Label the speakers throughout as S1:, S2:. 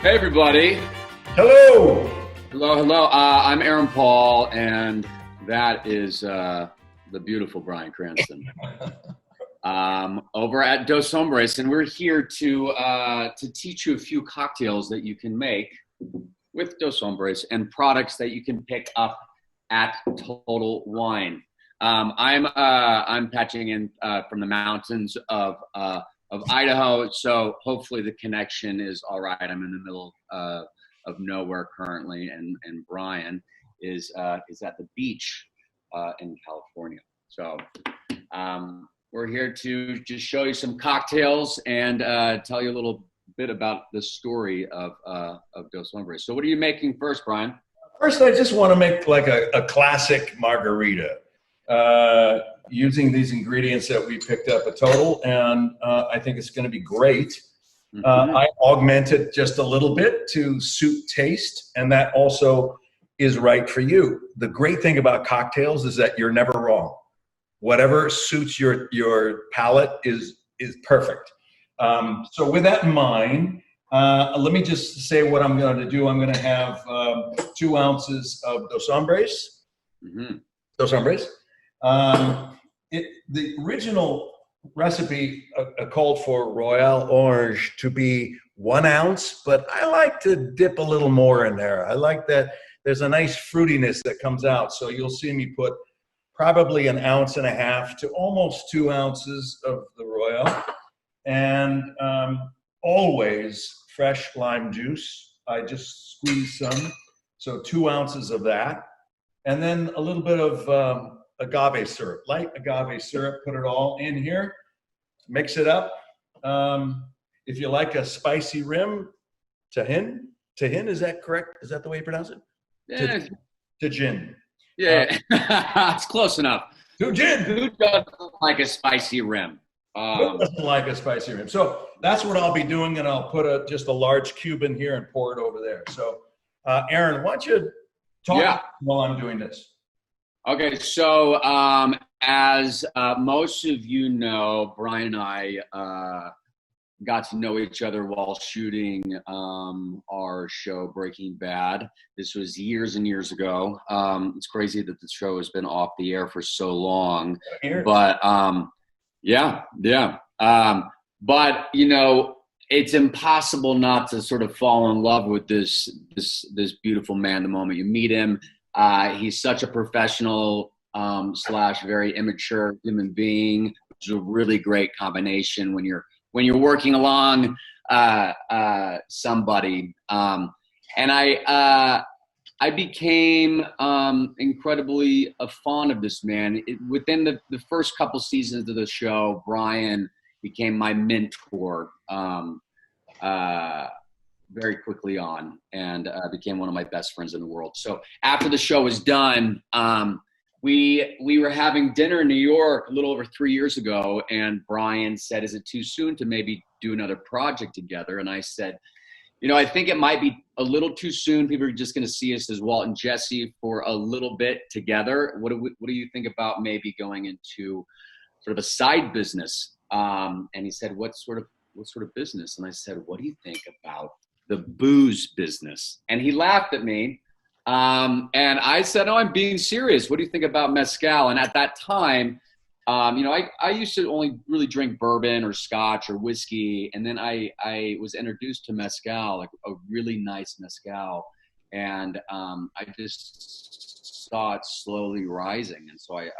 S1: Hey, everybody.
S2: Hello.
S1: Hello. I'm Aaron Paul, and that is the beautiful Bryan Cranston over at Dos Hombres, and we're here to teach you a few cocktails that you can make with Dos Hombres and products that you can pick up at Total Wine. I'm patching in from the mountains of Idaho, so hopefully the connection is all right. I'm in the middle of nowhere currently, and Bryan is at the beach in California. So we're here to just show you some cocktails and tell you a little bit about the story of Dos Hombres. So what are you making first, Bryan?
S2: First, I just want to make like a classic margarita using these ingredients that we picked up at Total, and I think it's going to be great. I augment it just a little bit to suit taste, and that also is right for you. The great thing about cocktails is that you're never wrong. Whatever suits your palate is perfect. So with that in mind, let me just say what I'm going to do. I'm going to have 2 ounces of Dos Hombres. Dos Hombres. The original recipe called for Royale Orange to be 1 ounce, but I like to dip a little more in there. I like that there's a nice fruitiness that comes out. So you'll see me put probably 1.5 ounces to almost 2 ounces of the Royale, and always fresh lime juice. I just squeeze some, so 2 ounces of that, and then a little bit of agave syrup, light agave syrup. Put it all in here, mix it up. If you like a spicy rim, tahin, is that correct? Is that the way you pronounce it?
S1: Yeah.
S2: Tajin.
S1: Yeah, it's close enough.
S2: Tajin.
S1: Who doesn't like a spicy rim?
S2: Who doesn't like a spicy rim? So that's what I'll be doing, and I'll put just a large cube in here and pour it over there. So, Aaron, why don't you talk while I'm doing this?
S1: Okay, so as most of you know, Bryan and I got to know each other while shooting our show Breaking Bad. This was years and years ago. It's crazy that the show has been off the air for so long. But but you know, it's impossible not to sort of fall in love with this beautiful man the moment you meet him. He's such a professional / very immature human being, which is a really great combination when you're working along somebody. And I became incredibly fond of this man. Within the first couple seasons of the show, Bryan became my mentor very quickly on, and became one of my best friends in the world. So after the show was done, we were having dinner in New York a little over 3 years ago, and Bryan said, "Is it too soon to maybe do another project together?" And I said, "You know, I think it might be a little too soon. People are just going to see us as Walt and Jesse for a little bit together. What do you think about maybe going into sort of a side business?" And he said, "What sort of business?" And I said, "What do you think about the booze business?" And he laughed at me. And I said, "Oh, I'm being serious. What do you think about mezcal?" And at that time, you know, I used to only really drink bourbon or scotch or whiskey. And then I was introduced to mezcal, like a really nice mezcal. And I just saw it slowly rising. And so I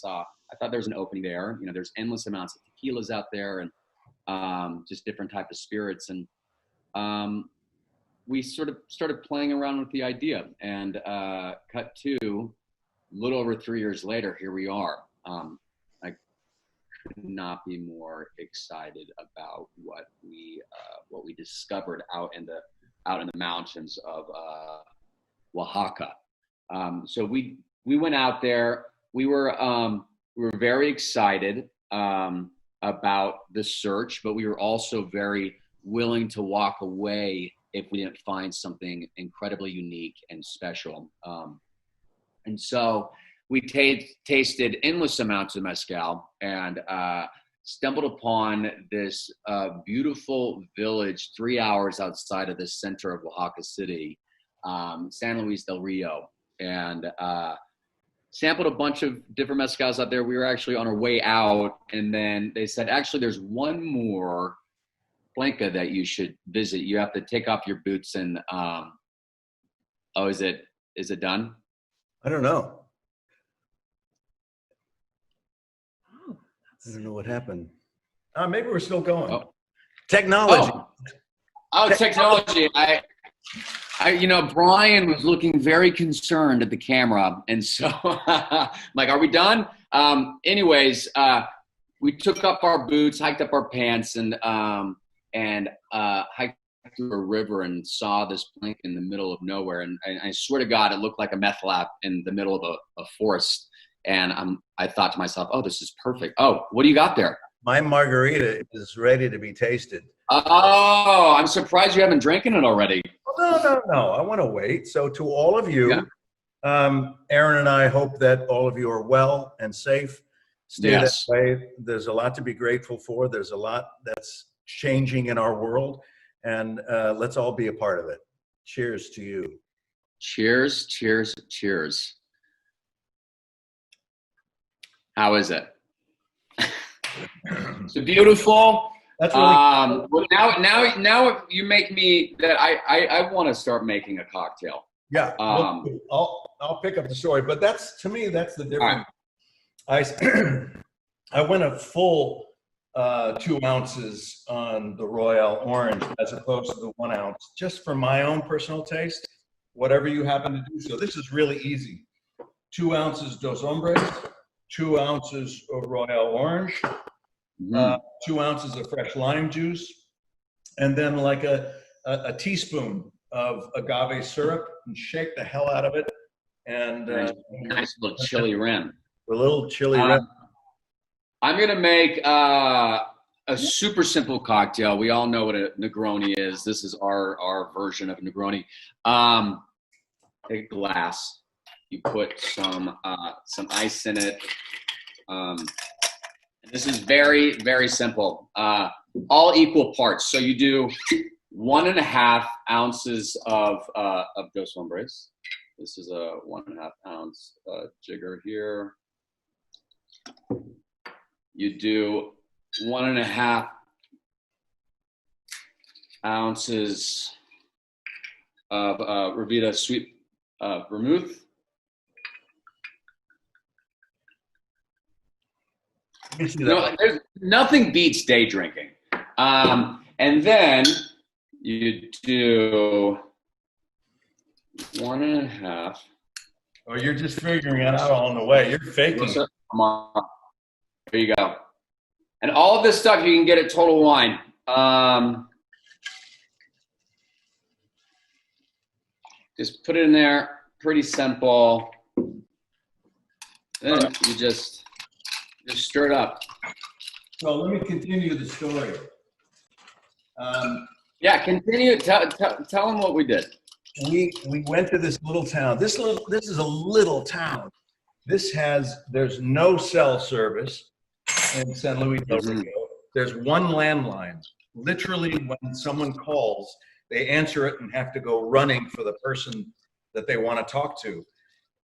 S1: thought there was an opening there. You know, there's endless amounts of tequilas out there, and just different type of spirits. And we sort of started playing around with the idea, and cut to a little over 3 years later, here we are. I could not be more excited about what we discovered out in the mountains of Oaxaca. So we went out there. We were very excited about the search, but we were also very willing to walk away if we didn't find something incredibly unique and special. And so we tasted endless amounts of mezcal, and stumbled upon this beautiful village 3 hours outside of the center of Oaxaca City, San Luis del Rio, and sampled a bunch of different mezcals out there. We were actually on our way out, and then they said, actually, there's one more Blanca that you should visit. You have to take off your boots and, oh, is it done?
S2: I don't know. I don't know what happened. Maybe we're still going.
S1: Oh.
S2: Technology.
S1: Technology. Brian was looking very concerned at the camera. And so I'm like, are we done? Anyways, we took up our boots, hiked up our pants, and hiked through a river and saw this plank in the middle of nowhere. And I swear to God, it looked like a meth lab in the middle of a forest. And I thought to myself, oh, this is perfect. Oh, what do you got there?
S2: My margarita is ready to be tasted.
S1: Oh, I'm surprised you haven't drinking it already.
S2: No. I want to wait. So to all of you, Aaron and I hope that all of you are well and safe. Stay that way. There's a lot to be grateful for. There's a lot that's changing in our world. And let's all be a part of it. Cheers to you.
S1: Cheers, cheers, cheers. How is it? It's beautiful.
S2: That's really
S1: well, now you make me that I want to start making a cocktail.
S2: Yeah. I'll pick up the story, but to me that's the difference. Right. I went a full 2 ounces on the Royale Orange as opposed to the 1 ounce, just for my own personal taste. Whatever you happen to do. So this is really easy. 2 ounces Dos Hombres, 2 ounces of Royale Orange, 2 ounces of fresh lime juice, and then like a teaspoon of agave syrup, and shake the hell out of it. And
S1: nice little chili rim.
S2: A little chili rim.
S1: I'm gonna make a super simple cocktail. We all know what a Negroni is. This is our version of a Negroni. Take a glass. You put some ice in it. This is very, very simple. All equal parts. So you do 1.5 ounces of Dos Hombres. This is a 1.5 ounce jigger here. You do 1.5 ounces of Revita sweet vermouth. Nothing beats day drinking. And then you do 1.5.
S2: Oh, you're just figuring it out on the way. You're faking.
S1: Come on. There you go. And all of this stuff you can get at Total Wine. Just put it in there. Pretty simple. Then you just stir it up.
S2: So let me continue the story.
S1: Yeah, continue. Tell them what we did.
S2: We went to this little town. This is a little town. There's no cell service in San Luis del Rio. There's one landline. Literally, when someone calls, they answer it and have to go running for the person that they want to talk to.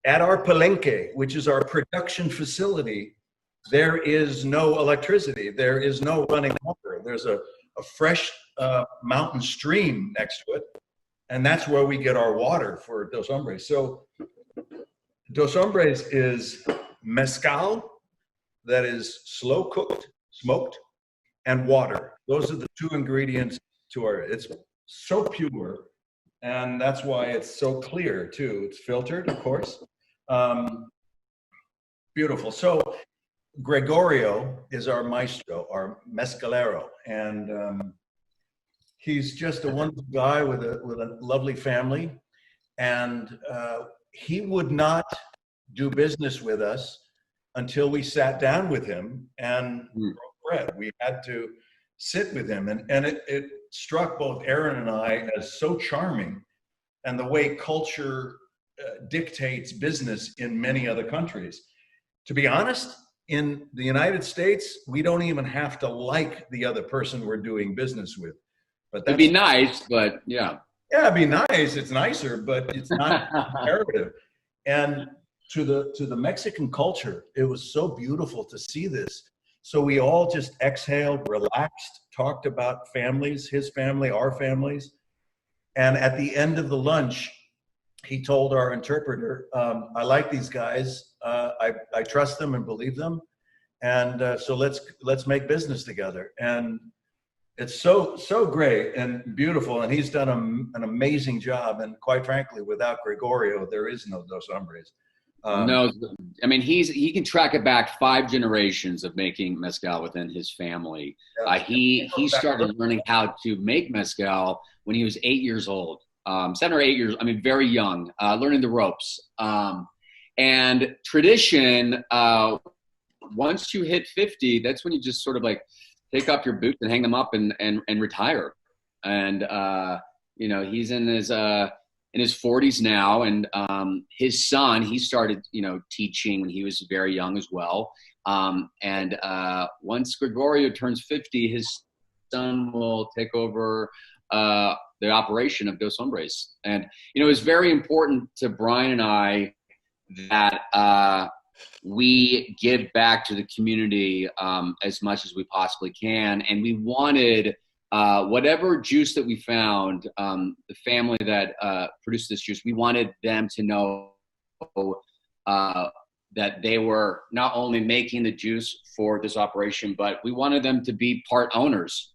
S2: At our palenque, which is our production facility, there is no electricity. There is no running water. There's a fresh mountain stream next to it, and that's where we get our water for Dos Hombres. So Dos Hombres is mezcal that is slow cooked, smoked, and water. Those are the 2 ingredients to it's so pure, and that's why it's so clear too. It's filtered, of course. Beautiful. So Gregorio is our maestro, our mezcalero, and he's just a wonderful guy with a lovely family, and he would not do business with us until we sat down with him and broke bread. We had to sit with him, and it struck both Aaron and I as so charming, and the way culture dictates business in many other countries. To be honest, in the United States, we don't even have to like the other person we're doing business with. But
S1: it'd be nice, but yeah.
S2: Yeah, it'd be nice. It's nicer, but it's not imperative. And to the Mexican culture, it was so beautiful to see this. So we all just exhaled, relaxed, talked about families, his family, our families. And at the end of the lunch, he told our interpreter, I like these guys. I trust them and believe them. And so let's make business together. And it's so great and beautiful. And he's done an amazing job. And quite frankly, without Gregorio, there is no Dos Hombres.
S1: No, I mean, he can track it back 5 generations of making mezcal within his family.
S2: Yeah.
S1: He started learning how to make mezcal when he was 8 years old, 7 or 8 years. I mean, very young, learning the ropes. And tradition, once you hit 50, that's when you just sort of like take off your boots and hang them up and retire. And you know, he's in his 40s now, and his son, he started, you know, teaching when he was very young as well. And once Gregorio turns 50, his son will take over the operation of Dos Hombres. And, you know, it's very important to Bryan and I that we give back to the community as much as we possibly can. And we wanted whatever juice that we found, the family that produced this juice, we wanted them to know that they were not only making the juice for this operation, but we wanted them to be part owners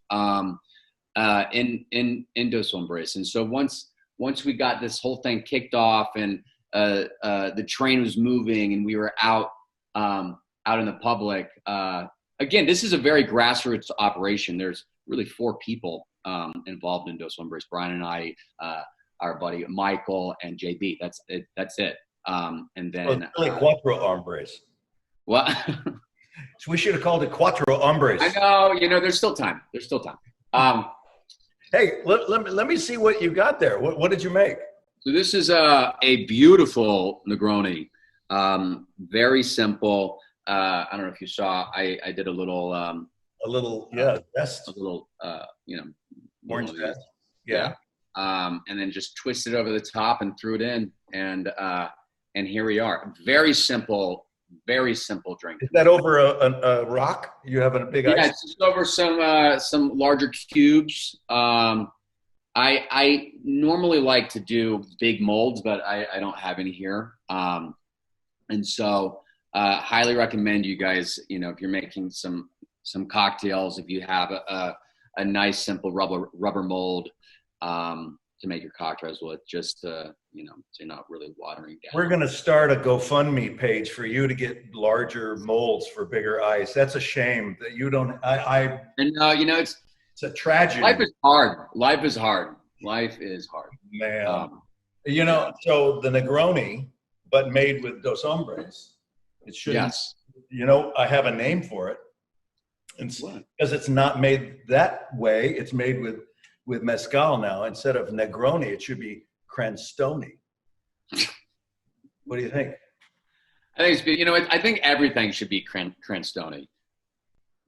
S1: in Dos Hombres. And so once we got this whole thing kicked off and the train was moving and we were out in the public, again, this is a very grassroots operation. There's really 4 people involved in Dos Hombres. Bryan and I, our buddy Michael and JB. That's it. And then
S2: it's really Cuatro Hombres.
S1: What?
S2: So we should have called it Cuatro Hombres.
S1: I know. You know, there's still time.
S2: Hey, let me see what you got there. What did you make?
S1: So this is a beautiful Negroni. Very simple. I don't know if you saw. I did a little zest. A little, you know,
S2: orange zest.
S1: Yeah. And then just twist it over the top and threw it in, and here we are. Very simple drink.
S2: Is that over a rock? You have a big ice?
S1: Yeah, it's just over some larger cubes. I normally like to do big molds, but I don't have any here. And so highly recommend you guys, you know, if you're making some cocktails, if you have a nice simple rubber mold to make your cocktails with, just you know, so you're not really watering down.
S2: We're gonna start a GoFundMe page for you to get larger molds for bigger ice. That's a shame that you don't.
S1: And you know, it's
S2: a tragedy.
S1: Life is hard. Life is hard.
S2: Man, you know, so the Negroni, but made with Dos Hombres. It should.
S1: Yes.
S2: You know, I have a name for it. Because it's not made that way. It's made with mezcal now. Instead of Negroni, it should be Cranstoney. What do you think?
S1: I think you know, I think everything should be Cranstoney.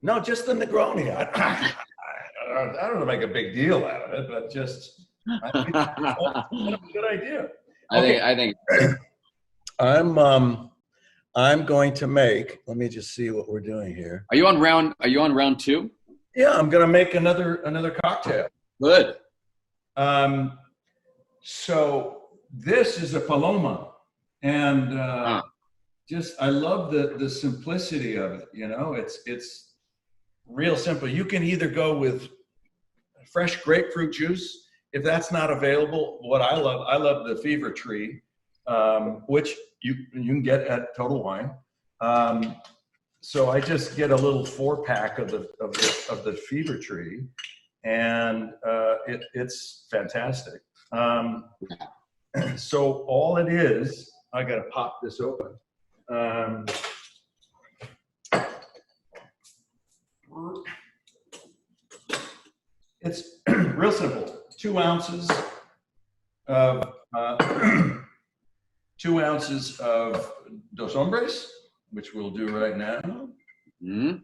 S2: No, just the Negroni. I don't make a big deal out of it, but just I think that's a good idea.
S1: I think
S2: I'm going to make. Let me just see what we're doing here.
S1: Are you on round 2?
S2: Yeah, I'm going to make another cocktail.
S1: Good.
S2: So this is a paloma, and just I love the simplicity of it. You know, it's real simple. You can either go with fresh grapefruit juice. If that's not available, what I love the Fever Tree, which you can get at Total Wine. So I just get a little 4-pack of the Fever Tree, and it's fantastic. So all it is, I got to pop this open. It's real simple. 2 ounces of 2 ounces of Dos Hombres, which we'll do right now.
S1: Mm-hmm.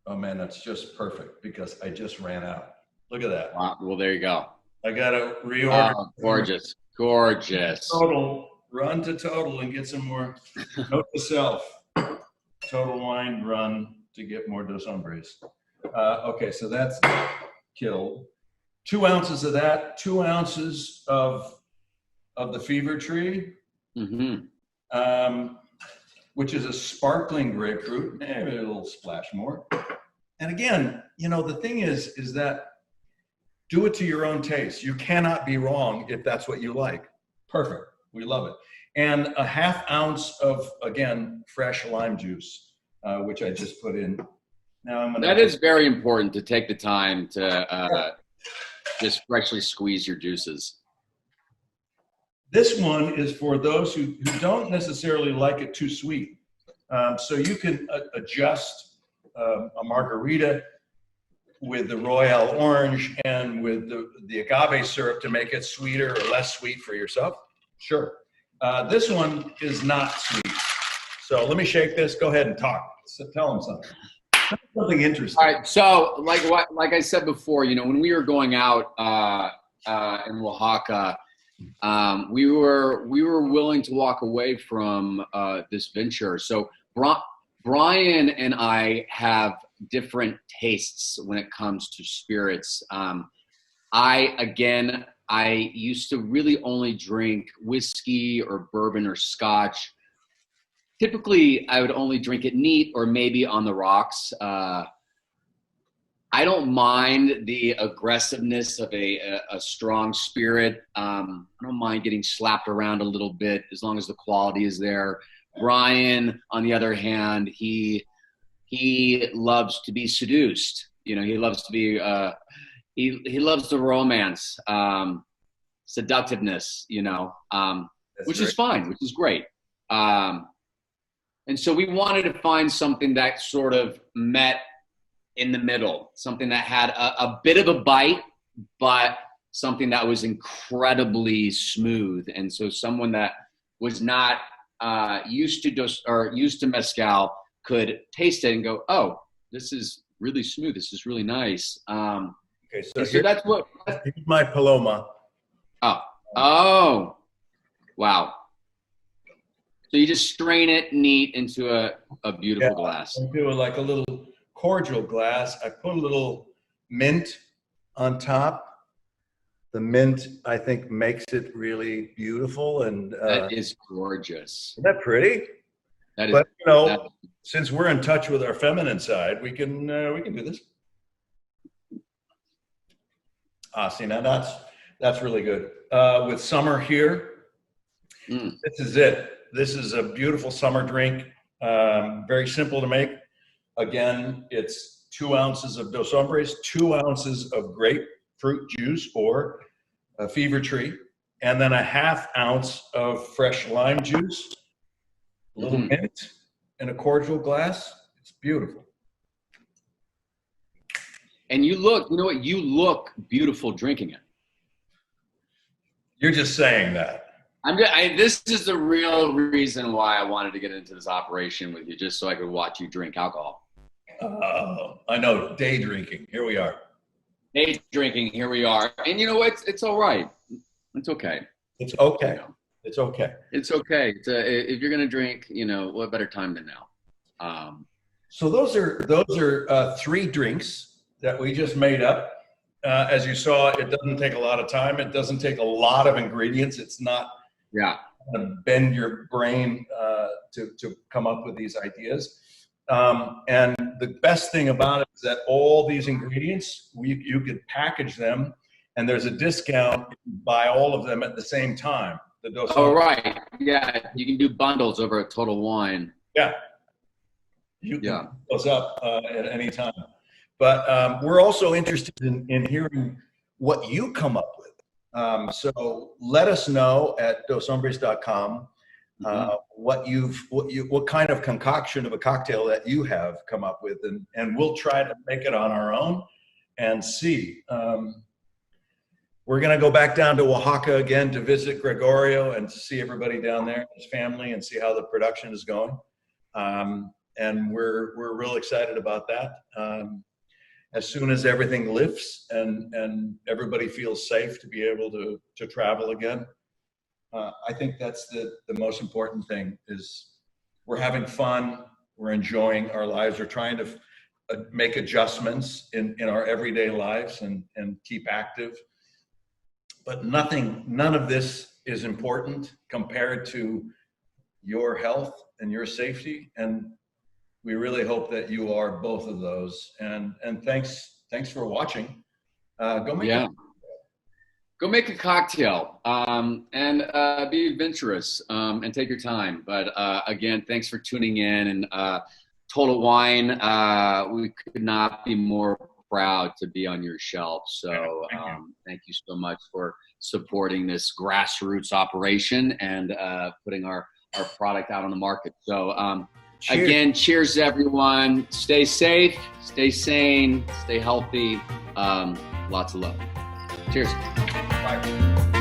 S2: Oh man, that's just perfect because I just ran out. Look at that.
S1: Wow. Well, there you go.
S2: I got to reorder.
S1: Oh, gorgeous. Gorgeous.
S2: Total, run to Total and get some more. Note to self, Total Wine, run to get more Dos Hombres. Okay, so that's killed. 2 ounces of that, 2 ounces of the Fever Tree, which is a sparkling grapefruit, maybe a little splash more. And again, you know, the thing is that do it to your own taste. You cannot be wrong if that's what you like. Perfect. We love it. And a 1/2 ounce of, again, fresh lime juice, which I just put in. Now I'm gonna.
S1: That is very important to take the time to just freshly squeeze your juices.
S2: This one is for those who don't necessarily like it too sweet. So you can adjust a margarita with the Royale Orange and with the agave syrup to make it sweeter or less sweet for yourself. Sure. This one is not sweet. So let me shake this. Go ahead and talk. So tell them something. Something interesting.
S1: All right. So like I said before, you know, when we were going out in Oaxaca, we were willing to walk away from this venture. So Bryan and I have different tastes when it comes to spirits. I used to really only drink whiskey or bourbon or scotch. Typically, I would only drink it neat or maybe on the rocks. I don't mind the aggressiveness of a strong spirit. I don't mind getting slapped around a little bit as long as the quality is there. Bryan, on the other hand, he loves to be seduced. You know, he loves to be he loves the romance, seductiveness. You know, which is fine, which is great. And so we wanted to find something that sort of met in the middle, something that had a bit of a bite, but something that was incredibly smooth. And so someone that was not used to mezcal could taste it and go, "Oh, this is really smooth. This is really nice."
S2: Okay,
S1: so that's what.
S2: Here's my paloma.
S1: Oh, wow. So you just strain it neat into a beautiful glass.
S2: I'm doing like a little cordial glass. I put a little mint on top. The mint, I think, makes it really beautiful. And
S1: that is gorgeous.
S2: Isn't that pretty?
S1: That is.
S2: But you know, since we're in touch with our feminine side, we can do this. See, now that's really good. With summer here, this is it. This is a beautiful summer drink. Very simple to make. Again, it's 2 ounces of Dos Hombres, 2 ounces of grapefruit juice or a Fever Tree, and then a 1/2 ounce of fresh lime juice, a little mint in a cordial glass. It's beautiful.
S1: And you look beautiful drinking it.
S2: You're just saying that.
S1: This is the real reason why I wanted to get into this operation with you, just so I could watch you drink alcohol.
S2: I know, day drinking. Here we are.
S1: Day drinking. Here we are. And you know what? It's all right. It's okay.
S2: It's okay. You know? It's okay.
S1: It's okay. If you're gonna drink, you know, what better time than now?
S2: So those are 3 drinks that we just made up. As you saw, it doesn't take a lot of time. It doesn't take a lot of ingredients. It's not.
S1: Yeah.
S2: To bend your brain to come up with these ideas. And the best thing about it is that all these ingredients, you could package them, and there's a discount if you buy all of them at the same time.
S1: Right. Yeah, you can do bundles over at Total Wine.
S2: Yeah. You can pick those up at any time. But we're also interested in hearing what you come up with. So let us know at doshombres.com what kind of concoction of a cocktail that you have come up with, and we'll try to make it on our own and see. We're going to go back down to Oaxaca again to visit Gregorio and to see everybody down there, his family, and see how the production is going. and we're real excited about that. As soon as everything lifts and everybody feels safe to be able to travel again, I think that's the most important thing. Is we're having fun, we're enjoying our lives, we're trying to make adjustments in our everyday lives and keep active. But none of this is important compared to your health and your safety. And we really hope that you are both of those. And thanks for watching. Go make a cocktail
S1: and be adventurous and take your time. But again, thanks for tuning in. And Total Wine, we could not be more proud to be on your shelf. So thank you so much for supporting this grassroots operation and putting our product out on the market. So cheers. Again, cheers everyone. Stay safe, stay sane, stay healthy. Lots of love. Cheers.
S2: Bye.